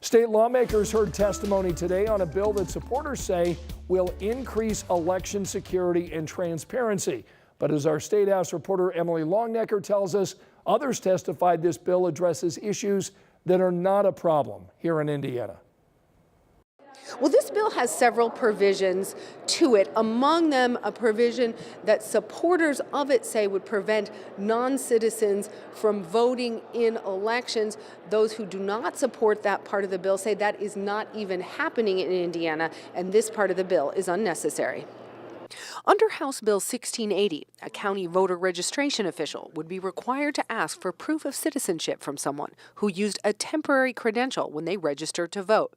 State lawmakers heard testimony today on a bill that supporters say will increase election security and transparency. But as our State House reporter Emily Longnecker tells us, others testified this bill addresses issues that are not a problem here in Indiana. Well, this bill has several provisions to it, among them a provision that supporters of it say would prevent non-citizens from voting in elections. Those who do not support that part of the bill say that is not even happening in Indiana, and this part of the bill is unnecessary. Under House Bill 1680, a county voter registration official would be required to ask for proof of citizenship from someone who used a temporary credential when they registered to vote.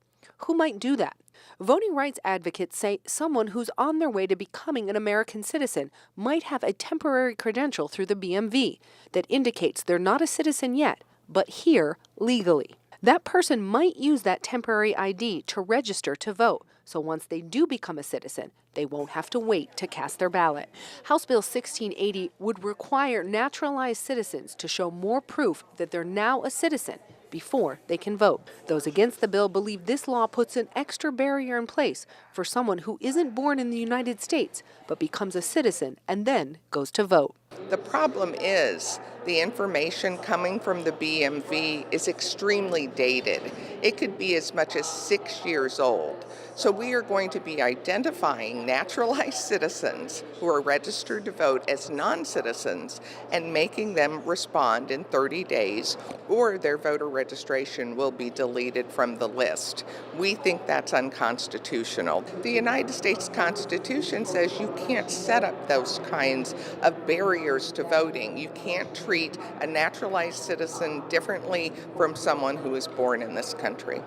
Who might do that? Voting rights advocates say someone who's on their way to becoming an American citizen might have a temporary credential through the BMV that indicates they're not a citizen yet, but here legally. That person might use that temporary ID to register to vote, so once they do become a citizen, they won't have to wait to cast their ballot. House Bill 1680 would require naturalized citizens to show more proof that they're now a citizen before they can vote. Those against the bill believe this law puts an extra barrier in place for someone who isn't born in the United States but becomes a citizen and then goes to vote. The problem is the information coming from the BMV is extremely dated. It could be as much as 6 years old. So we are going to be identifying naturalized citizens who are registered to vote as non-citizens and making them respond in 30 days, or their voter registration will be deleted from the list. We think that's unconstitutional. The United States Constitution says you can't set up those kinds of barriers to voting. You can't treat a naturalized citizen differently from someone who is born in this country.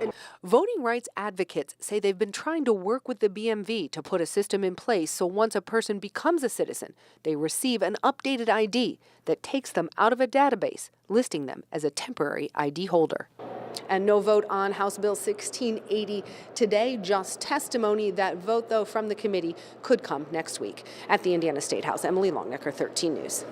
Voting rights advocates say they've been trying to work with the BMV to put a system in place so once a person becomes a citizen, they receive an updated ID that takes them out of a database, listing them as a temporary ID holder. And no vote on House Bill 1680 today, just testimony. That vote, though, from the committee could come next week. At the Indiana State House, Emily Longnecker, 13 News.